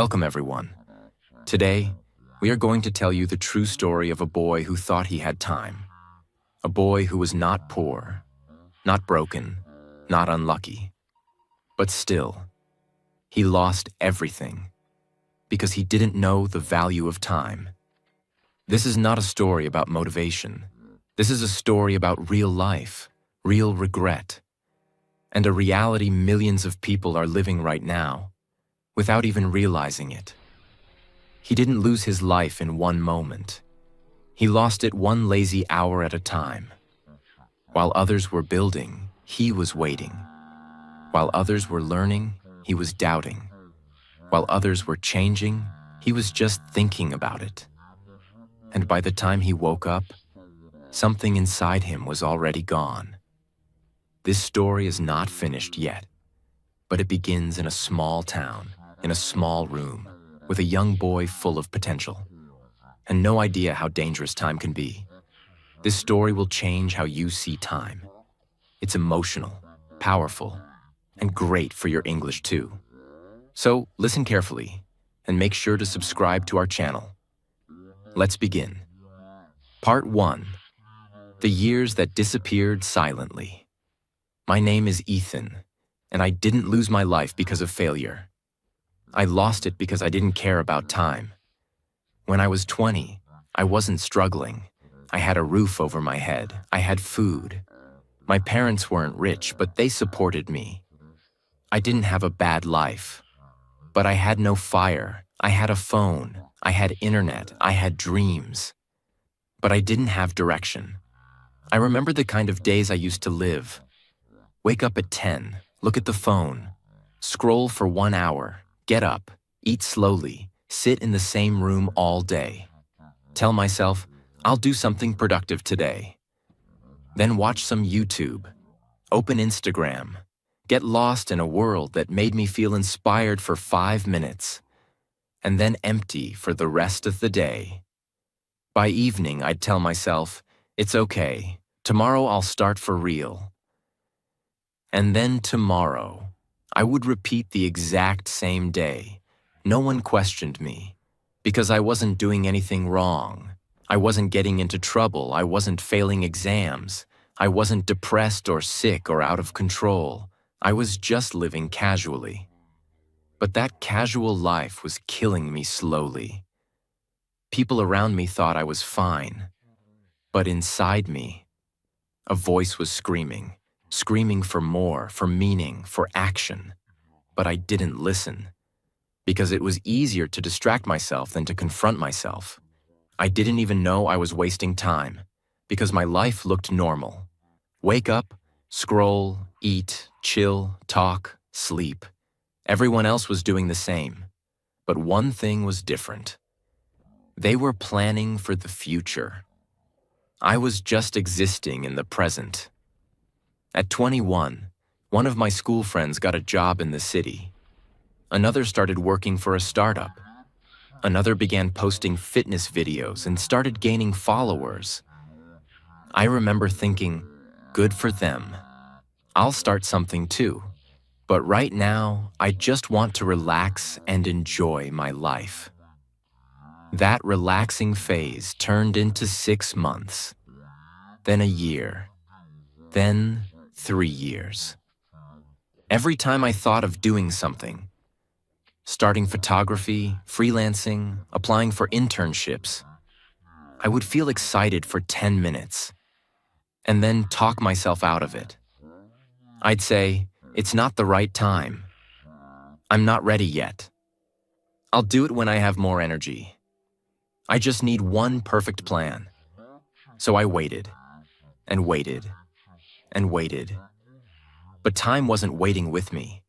Welcome, everyone. Today, we are going to tell you the true story of a boy who thought he had time. A boy who was not poor, not broken, not unlucky. But still, he lost everything because he didn't know the value of time. This is not a story about motivation. This is a story about real life, real regret, and a reality millions of people are living right now without even realizing it. He didn't lose his life in one moment. He lost it one lazy hour at a time. While others were building, he was waiting. While others were learning, he was doubting. While others were changing, he was just thinking about it. And by the time he woke up, something inside him was already gone. This story is not finished yet, but it begins in a small town, in a small room, with a young boy full of potential, and no idea how dangerous time can be. This story will change how you see time. It's emotional, powerful, and great for your English too. So listen carefully, and make sure to subscribe to our channel. Let's begin. Part 1. The years that disappeared silently. My name is Ethan, and I didn't lose my life because of failure. I lost it because I didn't care about time. When I was 20, I wasn't struggling. I had a roof over my head. I had food. My parents weren't rich, but they supported me. I didn't have a bad life, but I had no fire. I had a phone. I had internet. I had dreams. But I didn't have direction. I remember the kind of days I used to live. Wake up at 10, look at the phone, scroll for 1 hour, get up, eat slowly, sit in the same room all day. Tell myself, I'll do something productive today. Then watch some YouTube, open Instagram, get lost in a world that made me feel inspired for 5 minutes, and then empty for the rest of the day. By evening, I'd tell myself, it's okay, tomorrow I'll start for real. And then tomorrow, I would repeat the exact same day. No one questioned me, because I wasn't doing anything wrong. I wasn't getting into trouble. I wasn't failing exams. I wasn't depressed or sick or out of control. I was just living casually. But that casual life was killing me slowly. People around me thought I was fine. But inside me, a voice was screaming for more, for meaning, for action. But I didn't listen, because it was easier to distract myself than to confront myself. I didn't even know I was wasting time, because my life looked normal. Wake up, scroll, eat, chill, talk, sleep. Everyone else was doing the same. But one thing was different. They were planning for the future. I was just existing in the present. At 21, one of my school friends got a job in the city. Another started working for a startup. Another began posting fitness videos and started gaining followers. I remember thinking, good for them. I'll start something too. But right now, I just want to relax and enjoy my life. That relaxing phase turned into 6 months, then a year, then 3 years. Every time I thought of doing something, starting photography, freelancing, applying for internships, I would feel excited for 10 minutes and then talk myself out of it. I'd say, it's not the right time. I'm not ready yet. I'll do it when I have more energy. I just need one perfect plan. So I waited and waited and waited. But time wasn't waiting with me.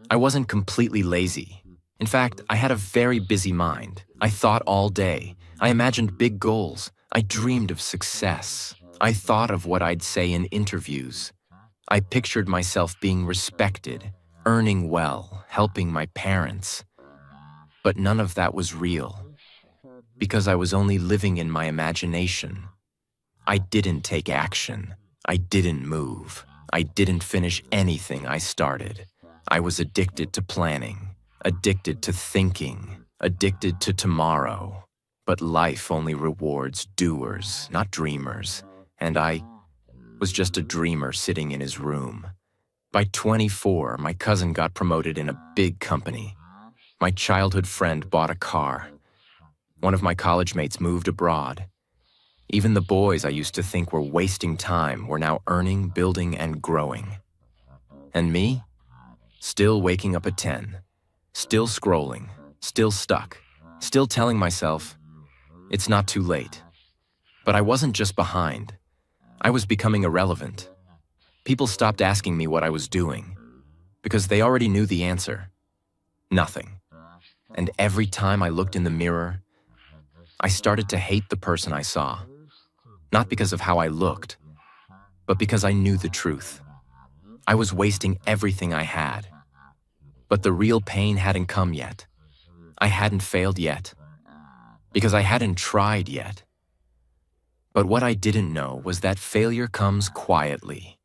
I wasn't completely lazy. In fact, I had a very busy mind. I thought all day. I imagined big goals. I dreamed of success. I thought of what I'd say in interviews. I pictured myself being respected, earning well, helping my parents. But none of that was real, because I was only living in my imagination. I didn't take action. I didn't move. I didn't finish anything I started. I was addicted to planning, addicted to thinking, addicted to tomorrow. But life only rewards doers, not dreamers, and I was just a dreamer sitting in his room. By 24, my cousin got promoted in a big company. My childhood friend bought a car. One of my college mates moved abroad. Even the boys I used to think were wasting time were now earning, building, and growing. And me? Still waking up at 10, still scrolling, still stuck, still telling myself, it's not too late. But I wasn't just behind. I was becoming irrelevant. People stopped asking me what I was doing, because they already knew the answer. Nothing. And every time I looked in the mirror, I started to hate the person I saw. Not because of how I looked, but because I knew the truth. I was wasting everything I had. But the real pain hadn't come yet. I hadn't failed yet, because I hadn't tried yet. But what I didn't know was that failure comes quietly.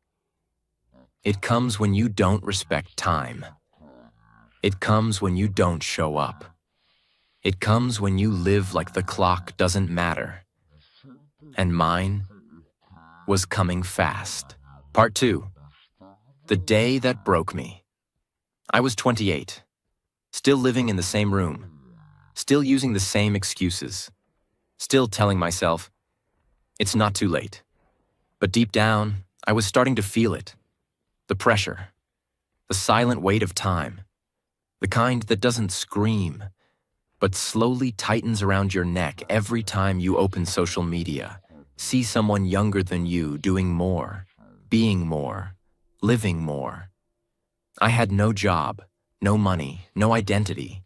It comes when you don't respect time. It comes when you don't show up. It comes when you live like the clock doesn't matter. And mine was coming fast. Part 2. The day that broke me. I was 28, still living in the same room, still using the same excuses, still telling myself, it's not too late. But deep down, I was starting to feel it. The pressure, the silent weight of time, the kind that doesn't scream, but slowly tightens around your neck every time you open social media, see someone younger than you doing more, being more, living more. I had no job, no money, no identity,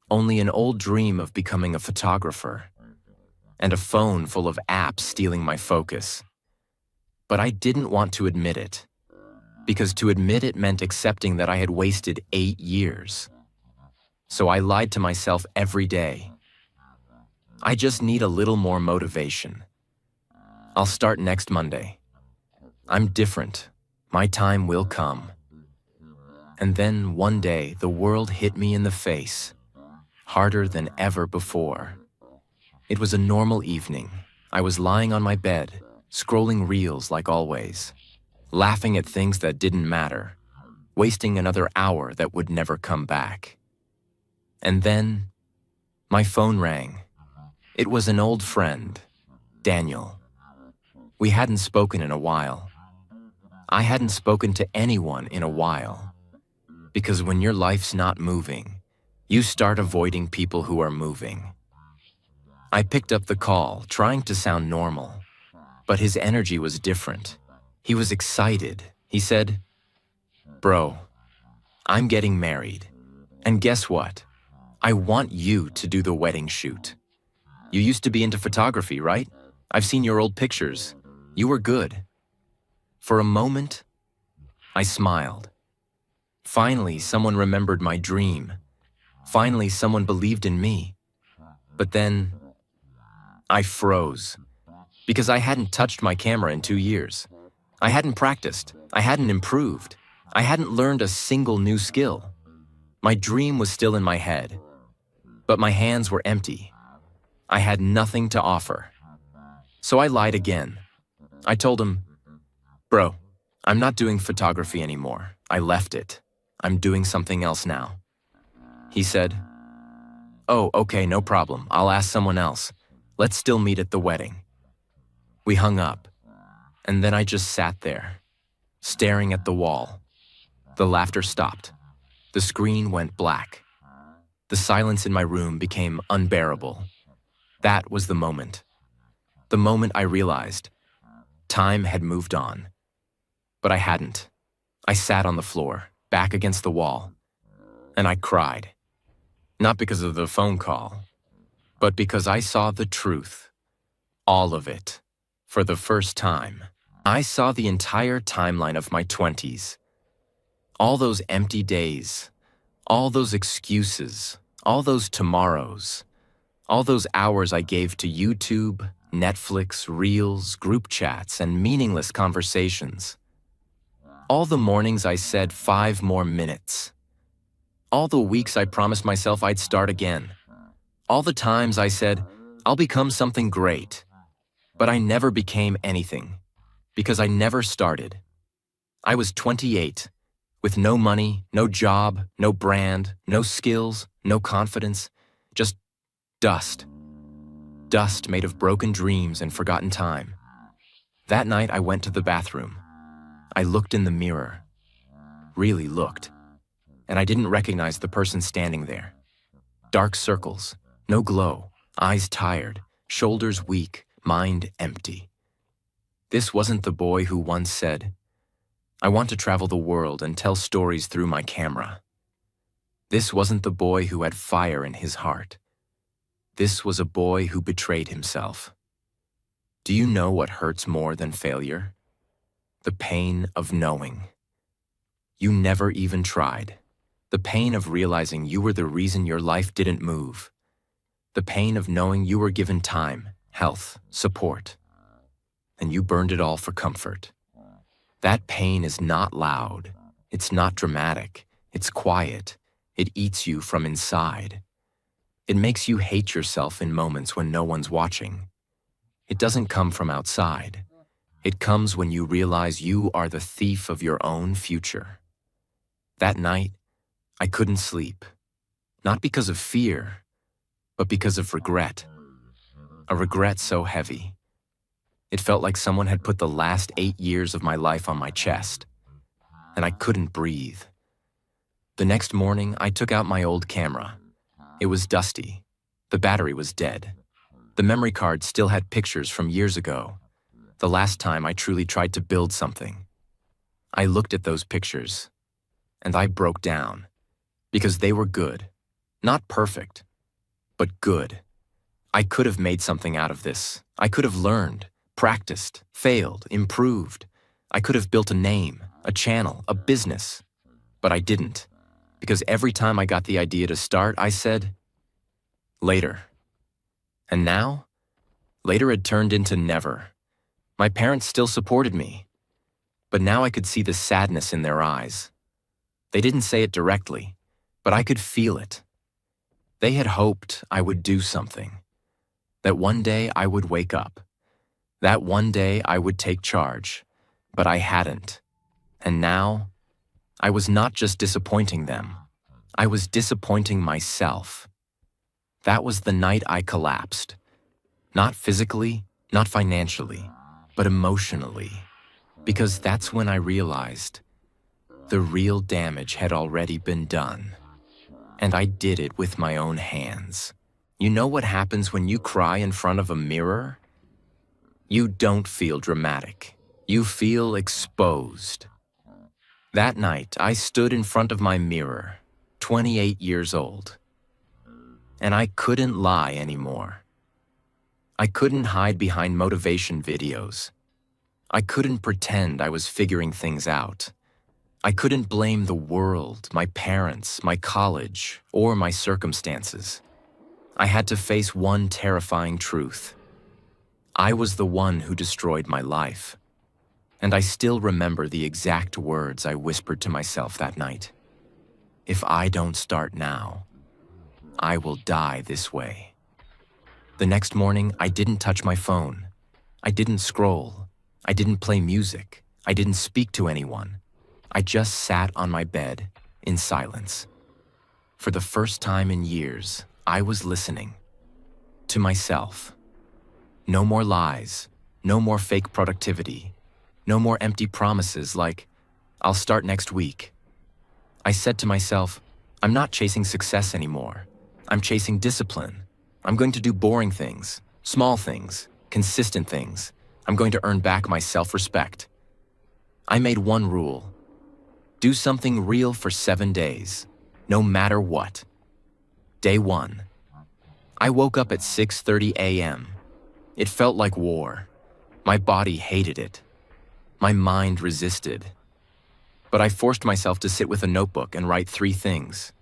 only an old dream of becoming a photographer, and a phone full of apps stealing my focus. But I didn't want to admit it, because to admit it meant accepting that I had wasted 8 years. So I lied to myself every day. I just need a little more motivation. I'll start next Monday. I'm different. My time will come. And then one day, the world hit me in the face, harder than ever before. It was a normal evening. I was lying on my bed, scrolling reels like always, laughing at things that didn't matter, wasting another hour that would never come back. And then, my phone rang. It was an old friend, Daniel. We hadn't spoken in a while. I hadn't spoken to anyone in a while. Because when your life's not moving, you start avoiding people who are moving. I picked up the call, trying to sound normal, but his energy was different. He was excited. He said, "Bro, I'm getting married. And guess what? I want you to do the wedding shoot. You used to be into photography, right? I've seen your old pictures. You were good." For a moment, I smiled. Finally, someone remembered my dream. Finally, someone believed in me. But then, I froze, because I hadn't touched my camera in 2 years. I hadn't practiced. I hadn't improved. I hadn't learned a single new skill. My dream was still in my head, but my hands were empty. I had nothing to offer. So I lied again. I told him, "Bro, I'm not doing photography anymore. I left it. I'm doing something else now." He said, "Oh, okay, no problem. I'll ask someone else. Let's still meet at the wedding." We hung up, and then I just sat there, staring at the wall. The laughter stopped. The screen went black. The silence in my room became unbearable. That was the moment. The moment I realized time had moved on. But I hadn't. I sat on the floor, back against the wall, and I cried. Not because of the phone call, but because I saw the truth. All of it. For the first time. I saw the entire timeline of my 20s. All those empty days. All those excuses. All those tomorrows. All those hours I gave to YouTube, Netflix, Reels, group chats, and meaningless conversations. All the mornings I said 5 more minutes. All the weeks I promised myself I'd start again. All the times I said, I'll become something great. But I never became anything, because I never started. I was 28, with no money, no job, no brand, no skills, no confidence, just dust. Dust made of broken dreams and forgotten time. That night I went to the bathroom. I looked in the mirror. Really looked. And I didn't recognize the person standing there. Dark circles, no glow, eyes tired, shoulders weak, mind empty. This wasn't the boy who once said, I want to travel the world and tell stories through my camera. This wasn't the boy who had fire in his heart. This was a boy who betrayed himself. Do you know what hurts more than failure? The pain of knowing. You never even tried. The pain of realizing you were the reason your life didn't move. The pain of knowing you were given time, health, support, and you burned it all for comfort. That pain is not loud. It's not dramatic. It's quiet. It eats you from inside. It makes you hate yourself in moments when no one's watching. It doesn't come from outside. It comes when you realize you are the thief of your own future. That night, I couldn't sleep. Not because of fear, but because of regret. A regret so heavy. It felt like someone had put the last 8 years of my life on my chest, and I couldn't breathe. The next morning, I took out my old camera. It was dusty. The battery was dead. The memory card still had pictures from years ago, the last time I truly tried to build something. I looked at those pictures, and I broke down, because they were good. Not perfect, but good. I could have made something out of this. I could have learned, practiced, failed, improved. I could have built a name, a channel, a business. But I didn't, because every time I got the idea to start, I said, later. And now, later had turned into never. My parents still supported me, but now I could see the sadness in their eyes. They didn't say it directly, but I could feel it. They had hoped I would do something, that one day I would wake up, that one day I would take charge, but I hadn't. And now, I was not just disappointing them, I was disappointing myself. That was the night I collapsed. Not physically, not financially, but emotionally. Because that's when I realized the real damage had already been done. And I did it with my own hands. You know what happens when you cry in front of a mirror? You don't feel dramatic. You feel exposed. That night, I stood in front of my mirror, 28 years old. And I couldn't lie anymore. I couldn't hide behind motivation videos. I couldn't pretend I was figuring things out. I couldn't blame the world, my parents, my college, or my circumstances. I had to face one terrifying truth. I was the one who destroyed my life. And I still remember the exact words I whispered to myself that night. If I don't start now, I will die this way. The next morning, I didn't touch my phone. I didn't scroll. I didn't play music. I didn't speak to anyone. I just sat on my bed in silence. For the first time in years, I was listening to myself. No more lies, no more fake productivity, no more empty promises like, I'll start next week. I said to myself, I'm not chasing success anymore. I'm chasing discipline. I'm going to do boring things, small things, consistent things. I'm going to earn back my self-respect. I made one rule. Do something real for 7 days, no matter what. Day 1. I woke up at 6:30 a.m. It felt like war. My body hated it. My mind resisted. But I forced myself to sit with a notebook and write 3 things.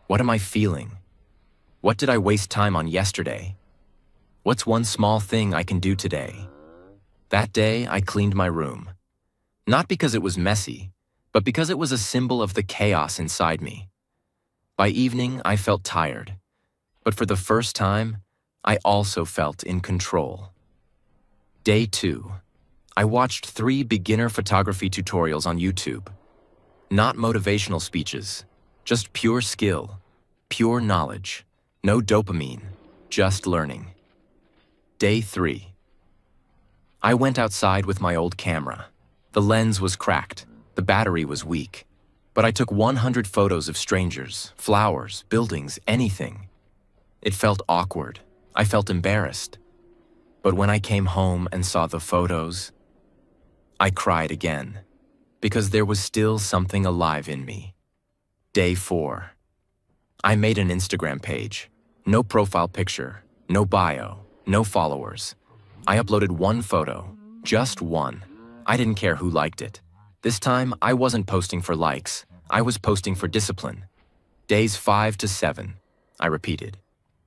What am I feeling? What did I waste time on yesterday? What's one small thing I can do today? That day, I cleaned my room. Not because it was messy, but because it was a symbol of the chaos inside me. By evening, I felt tired. But for the first time, I also felt in control. Day 2. I watched 3 beginner photography tutorials on YouTube. Not motivational speeches, just pure skill, pure knowledge, no dopamine, just learning. Day 3. I went outside with my old camera. The lens was cracked, the battery was weak, but I took 100 photos of strangers, flowers, buildings, anything. It felt awkward. I felt embarrassed. But when I came home and saw the photos, I cried again, because there was still something alive in me. Day 4. I made an Instagram page. No profile picture, no bio, no followers. I uploaded 1 photo, just 1. I didn't care who liked it. This time, I wasn't posting for likes. I was posting for discipline. Days 5 to 7. I repeated.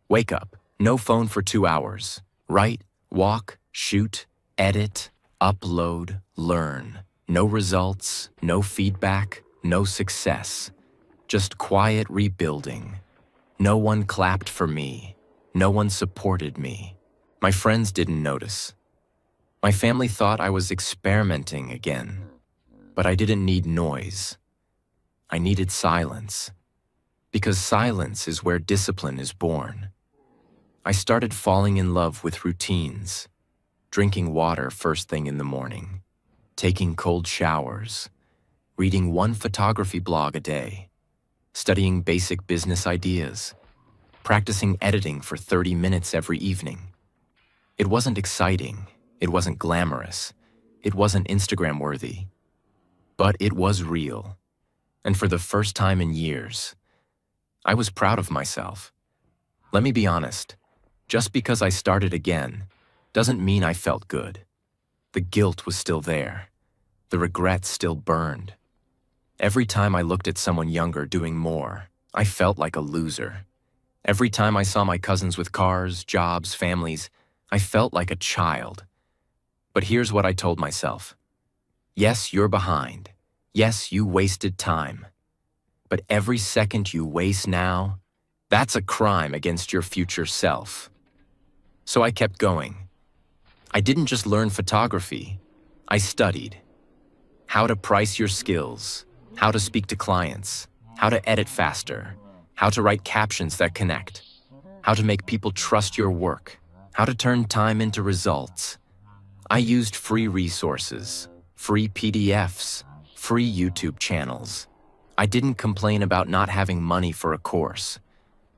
Wake up, no phone for 2 hours. Write, walk, shoot, edit, upload, learn. No results, no feedback, no success. Just quiet rebuilding. No one clapped for me. No one supported me. My friends didn't notice. My family thought I was experimenting again. But I didn't need noise. I needed silence. Because silence is where discipline is born. I started falling in love with routines. Drinking water first thing in the morning. Taking cold showers. Reading 1 photography blog a day. Studying basic business ideas. Practicing editing for 30 minutes every evening. It wasn't exciting. It wasn't glamorous. It wasn't Instagram-worthy. But it was real. And for the first time in years, I was proud of myself. Let me be honest. Just because I started again doesn't mean I felt good. The guilt was still there. The regret still burned. Every time I looked at someone younger doing more, I felt like a loser. Every time I saw my cousins with cars, jobs, families, I felt like a child. But here's what I told myself. Yes, you're behind. Yes, you wasted time. But every second you waste now, that's a crime against your future self. So I kept going. I didn't just learn photography. I studied. How to price your skills, how to speak to clients, how to edit faster, how to write captions that connect, how to make people trust your work, how to turn time into results. I used free resources, free PDFs, free YouTube channels. I didn't complain about not having money for a course.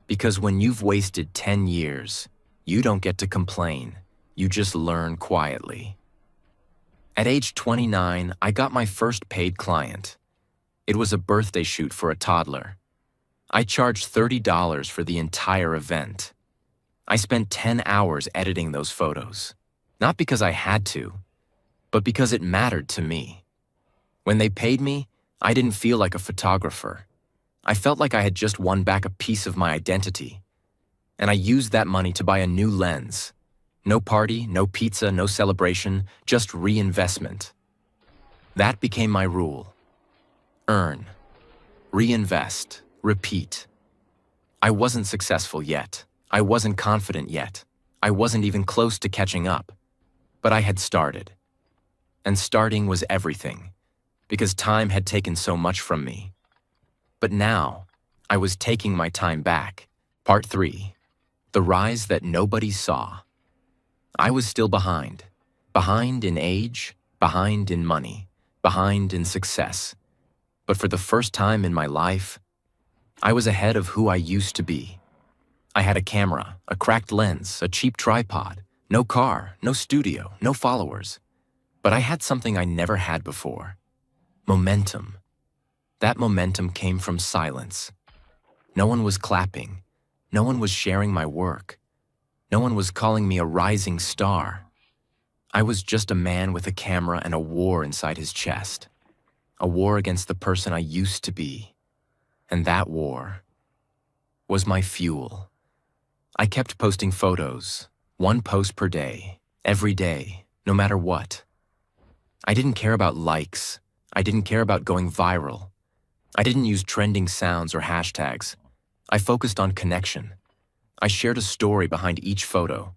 Because when you've wasted 10 years, you don't get to complain. You just learn quietly. At age 29, I got my first paid client. It was a birthday shoot for a toddler. I charged $30 for the entire event. I spent 10 hours editing those photos. Not because I had to, but because it mattered to me. When they paid me, I didn't feel like a photographer. I felt like I had just won back a piece of my identity. And I used that money to buy a new lens. No party, no pizza, no celebration, just reinvestment. That became my rule. Earn, reinvest, repeat. I wasn't successful yet. I wasn't confident yet. I wasn't even close to catching up. But I had started. And starting was everything, because time had taken so much from me. But now, I was taking my time back. Part 3. The rise that nobody saw. I was still behind. Behind in age, behind in money, behind in success. But for the first time in my life, I was ahead of who I used to be. I had a camera, a cracked lens, a cheap tripod, no car, no studio, no followers. But I had something I never had before. Momentum. That momentum came from silence. No one was clapping. No one was sharing my work. No one was calling me a rising star. I was just a man with a camera and a war inside his chest. A war against the person I used to be. And that war was my fuel. I kept posting photos, 1 post per day, every day, no matter what. I didn't care about likes. I didn't care about going viral. I didn't use trending sounds or hashtags. I focused on connection. I shared a story behind each photo.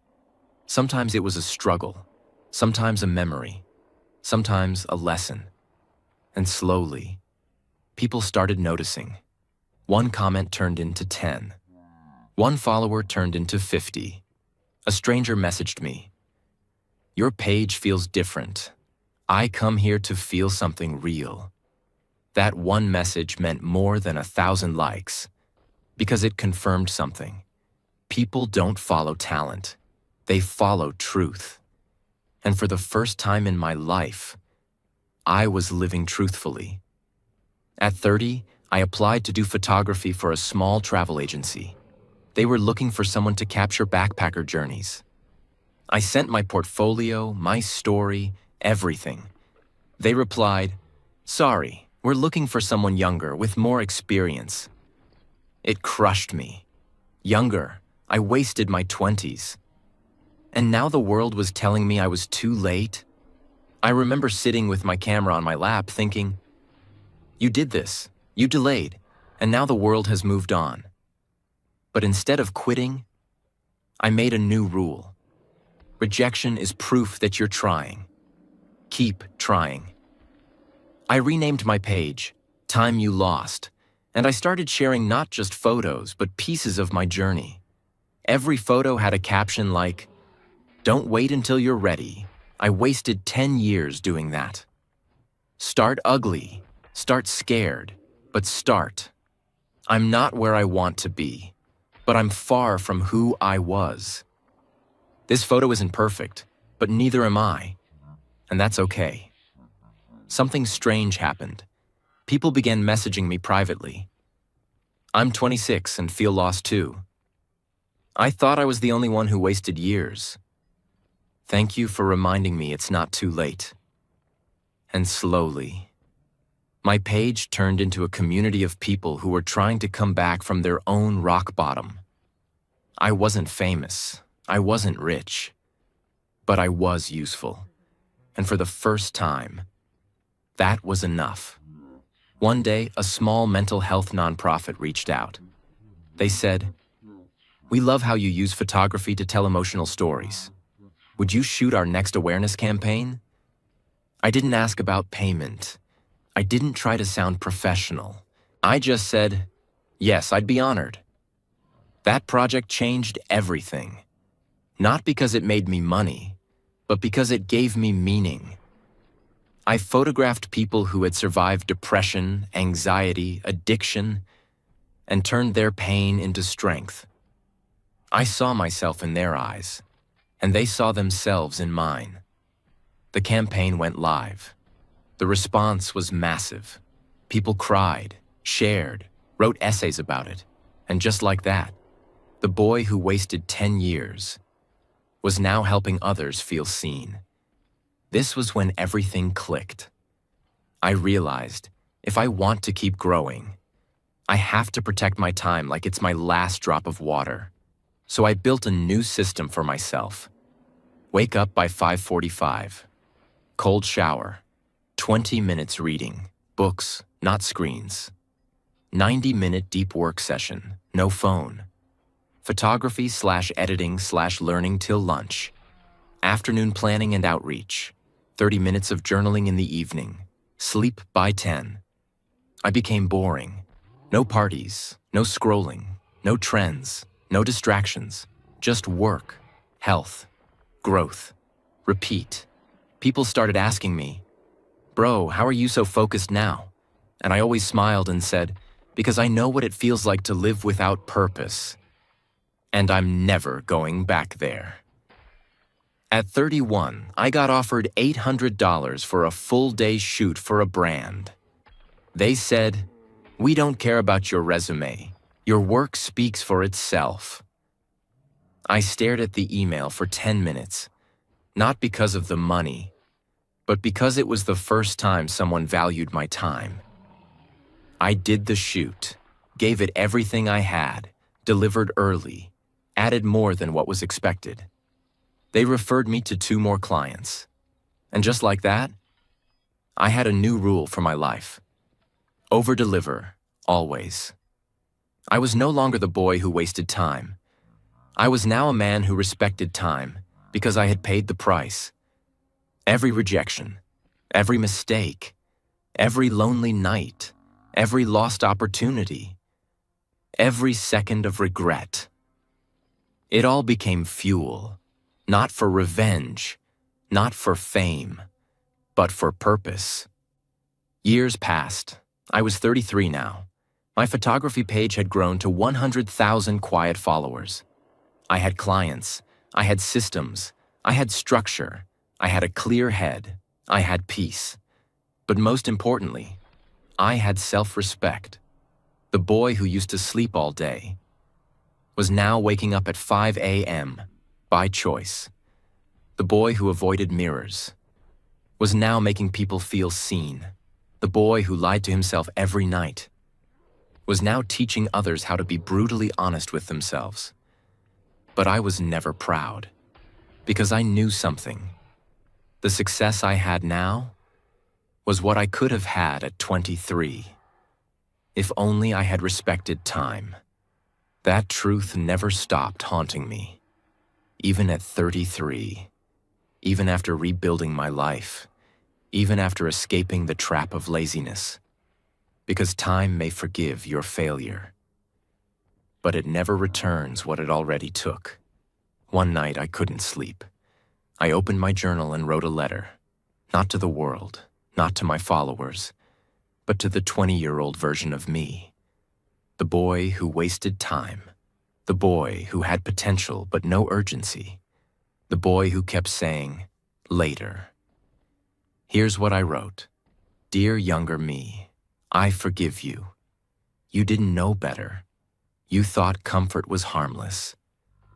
Sometimes it was a struggle, sometimes a memory, sometimes a lesson. And slowly, people started noticing. One comment turned into 10. One follower turned into 50. A stranger messaged me, "Your page feels different. I come here to feel something real." That one message meant more than 1,000 likes, because it confirmed something. People don't follow talent. They follow truth. And for the first time in my life, I was living truthfully. At 30, I applied to do photography for a small travel agency. They were looking for someone to capture backpacker journeys. I sent my portfolio, my story, everything. They replied, "Sorry, we're looking for someone younger with more experience." It crushed me. Younger, I wasted my 20s. And now the world was telling me I was too late. I remember sitting with my camera on my lap thinking, "You did this, you delayed, and now the world has moved on." But instead of quitting, I made a new rule. Rejection is proof that you're trying. Keep trying. I renamed my page, Time You Lost, and I started sharing not just photos, but pieces of my journey. Every photo had a caption like, "Don't wait until you're ready. I wasted 10 years doing that." Start ugly, start scared, but start. I'm not where I want to be, but I'm far from who I was. This photo isn't perfect, but neither am I, and that's okay. Something strange happened. People began messaging me privately. "I'm 26 and feel lost too. I thought I was the only one who wasted years. Thank you for reminding me it's not too late." And slowly, my page turned into a community of people who were trying to come back from their own rock bottom. I wasn't famous. I wasn't rich. But I was useful. And for the first time, that was enough. One day, a small mental health nonprofit reached out. They said, "We love how you use photography to tell emotional stories. Would you shoot our next awareness campaign?" I didn't ask about payment. I didn't try to sound professional. I just said, yes, I'd be honored. That project changed everything. Not because it made me money, but because it gave me meaning. I photographed people who had survived depression, anxiety, addiction, and turned their pain into strength. I saw myself in their eyes, and they saw themselves in mine. The campaign went live. The response was massive. People cried, shared, wrote essays about it, and just like that, the boy who wasted 10 years was now helping others feel seen. This was when everything clicked. I realized, if I want to keep growing, I have to protect my time like it's my last drop of water. So I built a new system for myself. Wake up by 5:45. Cold shower. 20 minutes reading. Books, not screens. 90-minute deep work session. No phone. Photography/editing/learning till lunch. Afternoon planning and outreach. 30 minutes of journaling in the evening. Sleep by 10. I became boring. No parties, no scrolling, no trends, no distractions. Just work, health, growth. Repeat. People started asking me, "Bro, how are you so focused now?" And I always smiled and said, "Because I know what it feels like to live without purpose. And I'm never going back there." At 31, I got offered $800 for a full-day shoot for a brand. They said, "We don't care about your resume. Your work speaks for itself." I stared at the email for 10 minutes, not because of the money, but because it was the first time someone valued my time. I did the shoot, gave it everything I had, delivered early, added more than what was expected. They referred me to 2 more clients. And just like that, I had a new rule for my life. Over-deliver, always. I was no longer the boy who wasted time. I was now a man who respected time because I had paid the price. Every rejection, every mistake, every lonely night, every lost opportunity, every second of regret. It all became fuel, not for revenge, not for fame, but for purpose. Years passed. I was 33 now. My photography page had grown to 100,000 quiet followers. I had clients, I had systems, I had structure, I had a clear head, I had peace. But most importantly, I had self-respect. The boy who used to sleep all day was now waking up at 5 a.m. by choice. The boy who avoided mirrors was now making people feel seen. The boy who lied to himself every night was now teaching others how to be brutally honest with themselves. But I was never proud, because I knew something. The success I had now was what I could have had at 23. If only I had respected time. That truth never stopped haunting me. Even at 33, even after rebuilding my life, even after escaping the trap of laziness. Because time may forgive your failure, but it never returns what it already took. One night I couldn't sleep. I opened my journal and wrote a letter, not to the world, not to my followers, but to the 20-year-old version of me. The boy who wasted time. The boy who had potential but no urgency. The boy who kept saying, later. Here's what I wrote. Dear younger me, I forgive you. You didn't know better. You thought comfort was harmless.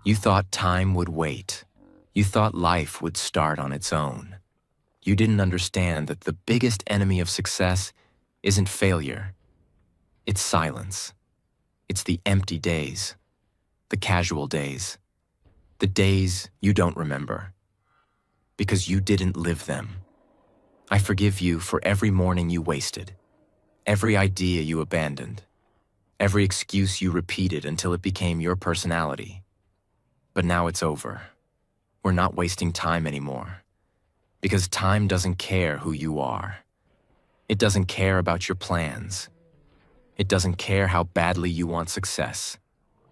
You thought time would wait. You thought life would start on its own. You didn't understand that the biggest enemy of success isn't failure. It's silence. It's the empty days, the casual days, the days you don't remember, because you didn't live them. I forgive you for every morning you wasted, every idea you abandoned, every excuse you repeated until it became your personality. But now it's over. We're not wasting time anymore, because time doesn't care who you are. It doesn't care about your plans. It doesn't care how badly you want success.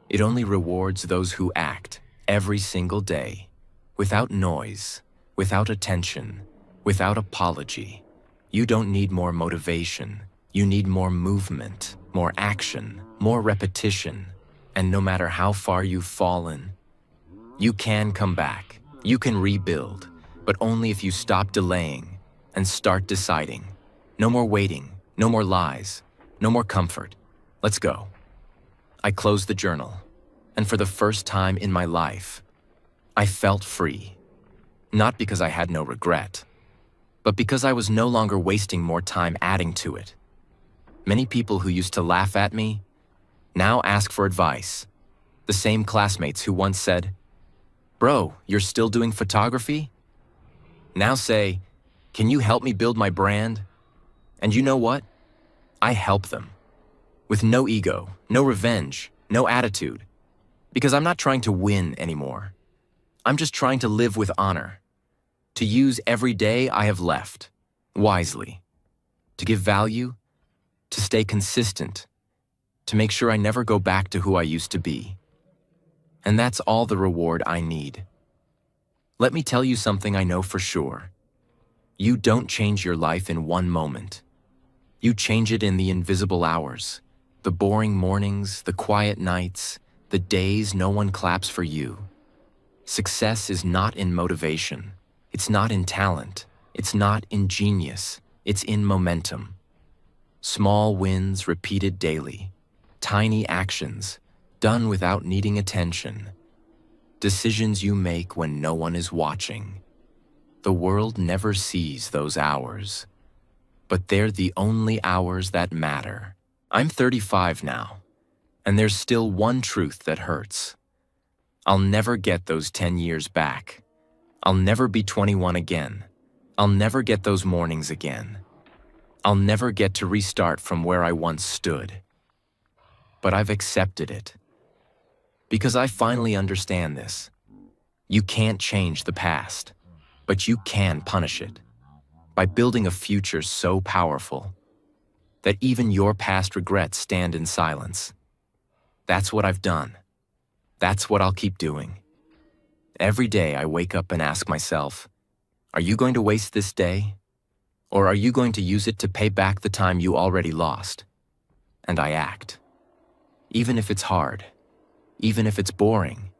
It only rewards those who act every single day, without noise, without attention, without apology. You don't need more motivation. You need more movement, more action, more repetition. And no matter how far you've fallen, you can come back. You can rebuild, but only if you stop delaying and start deciding. No more waiting, no more lies, no more comfort. Let's go. I closed the journal, and for the first time in my life, I felt free. Not because I had no regret, but because I was no longer wasting more time adding to it. Many people who used to laugh at me now ask for advice. The same classmates who once said, "Bro, you're still doing photography?" now say, "Can you help me build my brand?" And you know what? I help them. With no ego, no revenge, no attitude. Because I'm not trying to win anymore. I'm just trying to live with honor. To use every day I have left, wisely. To give value, to stay consistent, to make sure I never go back to who I used to be. And that's all the reward I need. Let me tell you something I know for sure. You don't change your life in one moment. You change it in the invisible hours, the boring mornings, the quiet nights, the days no one claps for you. Success is not in motivation. It's not in talent. It's not in genius. It's in momentum. Small wins repeated daily. Tiny actions, done without needing attention. Decisions you make when no one is watching. The world never sees those hours. But they're the only hours that matter. I'm 35 now, and there's still one truth that hurts. I'll never get those 10 years back. I'll never be 21 again. I'll never get those mornings again. I'll never get to restart from where I once stood. but I've accepted it. Because I finally understand this. You can't change the past, but you can punish it by building a future so powerful that even your past regrets stand in silence. That's what I've done. That's what I'll keep doing. Every day I wake up and ask myself, are you going to waste this day? Or are you going to use it to pay back the time you already lost? And I act. Even if it's hard, even if it's boring,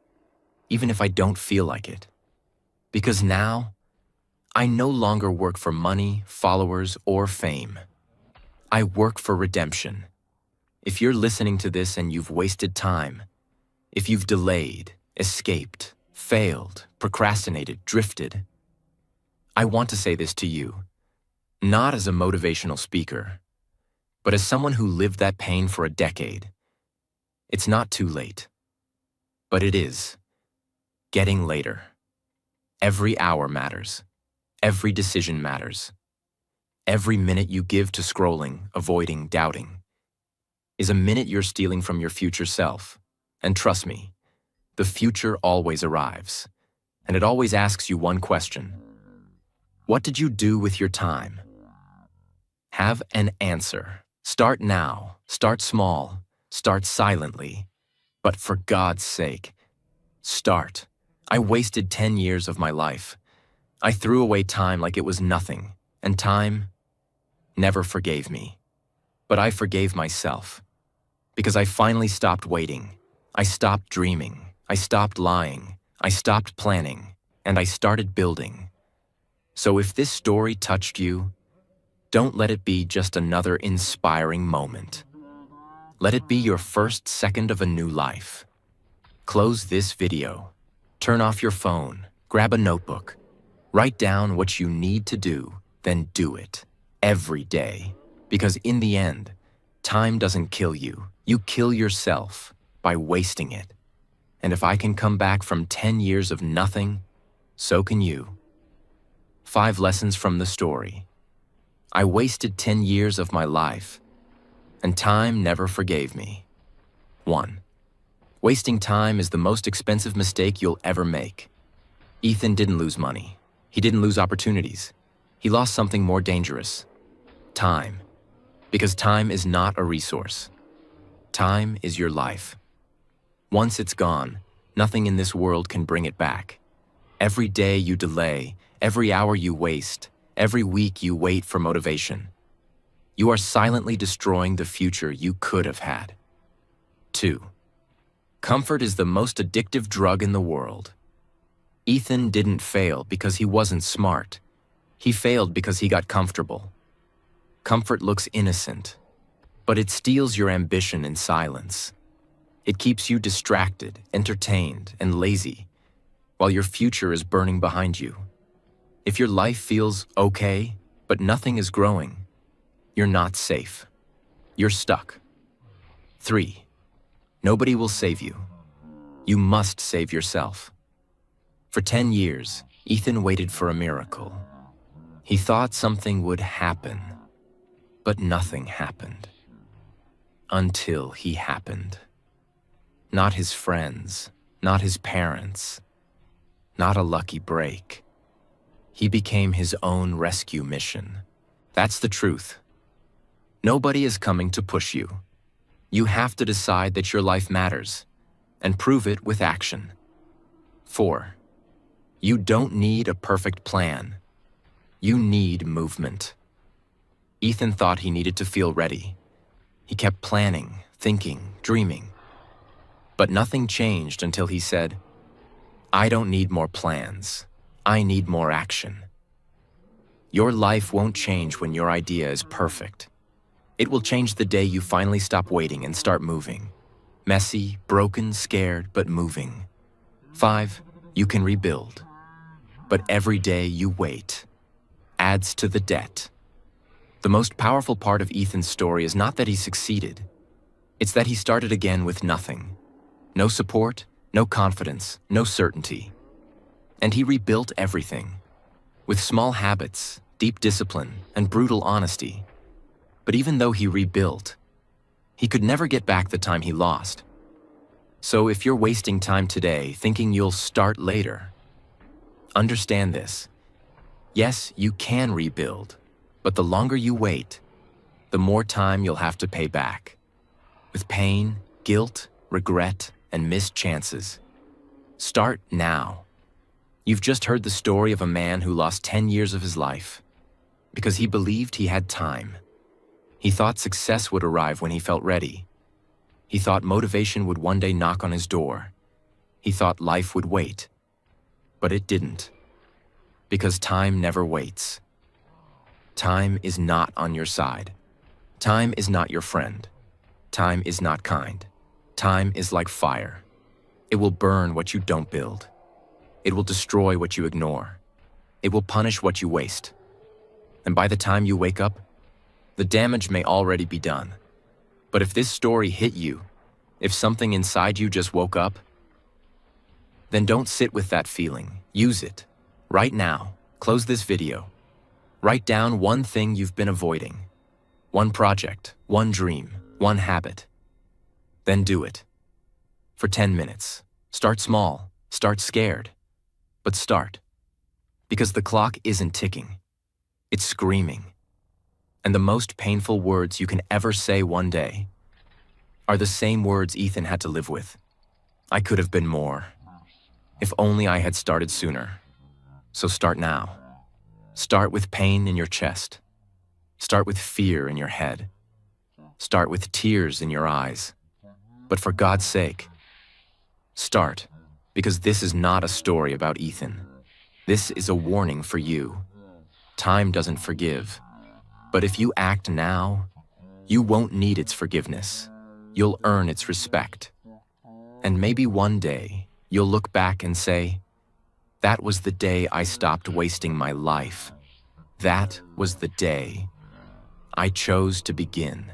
even if I don't feel like it. Because now, I no longer work for money, followers, or fame. I work for redemption. If you're listening to this and you've wasted time, if you've delayed, escaped, failed, procrastinated, drifted, I want to say this to you, not as a motivational speaker, but as someone who lived that pain for a decade. It's not too late, but it is. Getting later. Every hour matters. Every decision matters. Every minute you give to scrolling, avoiding, doubting, is a minute you're stealing from your future self. And trust me, the future always arrives, and it always asks you one question. What did you do with your time? Have an answer. Start now. Start small. Start silently. But for God's sake, start. I wasted 10 years of my life. I threw away time like it was nothing, and time never forgave me. But I forgave myself, because I finally stopped waiting. I stopped dreaming. I stopped lying. I stopped planning, and I started building. So if this story touched you, don't let it be just another inspiring moment. Let it be your first second of a new life. Close this video. Turn off your phone. Grab a notebook. Write down what you need to do, then do it. Every day. Because in the end, time doesn't kill you. You kill yourself by wasting it. And if I can come back from 10 years of nothing, so can you. 5 lessons from the story. I wasted 10 years of my life, and time never forgave me. 1. Wasting time is the most expensive mistake you'll ever make. Ethan didn't lose money. He didn't lose opportunities. He lost something more dangerous. Time. Because time is not a resource. Time is your life. Once it's gone, nothing in this world can bring it back. Every day you delay, every hour you waste, every week you wait for motivation. You are silently destroying the future you could have had. 2. Comfort is the most addictive drug in the world. Ethan didn't fail because he wasn't smart. He failed because he got comfortable. Comfort looks innocent, but it steals your ambition in silence. It keeps you distracted, entertained, and lazy, while your future is burning behind you. If your life feels okay, but nothing is growing, you're not safe. You're stuck. 3. Nobody will save you. You must save yourself. For 10 years, Ethan waited for a miracle. He thought something would happen, but nothing happened. Until he happened. Not his friends, not his parents, not a lucky break. He became his own rescue mission. That's the truth. Nobody is coming to push you. You have to decide that your life matters, and prove it with action. 4. You don't need a perfect plan. You need movement. Ethan thought he needed to feel ready. He kept planning, thinking, dreaming. But nothing changed until he said, I don't need more plans. I need more action. Your life won't change when your idea is perfect. It will change the day you finally stop waiting and start moving. Messy, broken, scared, but moving. 5. You can rebuild. But every day you wait adds to the debt. The most powerful part of Ethan's story is not that he succeeded. It's that he started again with nothing. No support, no confidence, no certainty. And he rebuilt everything. With small habits, deep discipline, and brutal honesty. But even though he rebuilt, He could never get back the time he lost. So if you're wasting time today thinking you'll start later, understand this. Yes, you can rebuild, but the longer you wait, the more time you'll have to pay back. With pain, guilt, regret, and missed chances. Start now. You've just heard the story of a man who lost 10 years of his life because he believed he had time. He thought success would arrive when he felt ready. He thought motivation would one day knock on his door. He thought life would wait. But it didn't. Because time never waits. Time is not on your side. Time is not your friend. Time is not kind. Time is like fire. It will burn what you don't build. It will destroy what you ignore. It will punish what you waste. And by the time you wake up, the damage may already be done. But if this story hit you, if something inside you just woke up, then don't sit with that feeling. Use it. Right now, close this video. Write down one thing you've been avoiding. One project, one dream, one habit. Then do it. For 10 minutes. Start small. Start scared. But start. Because the clock isn't ticking. It's screaming. And the most painful words you can ever say one day are the same words Ethan had to live with. I could have been more. If only I had started sooner. So start now. Start with pain in your chest. Start with fear in your head. Start with tears in your eyes. But for God's sake, start, because this is not a story about Ethan. This is a warning for you. Time doesn't forgive. But if you act now, you won't need its forgiveness. You'll earn its respect. And maybe one day, you'll look back and say, that was the day I stopped wasting my life. That was the day I chose to begin.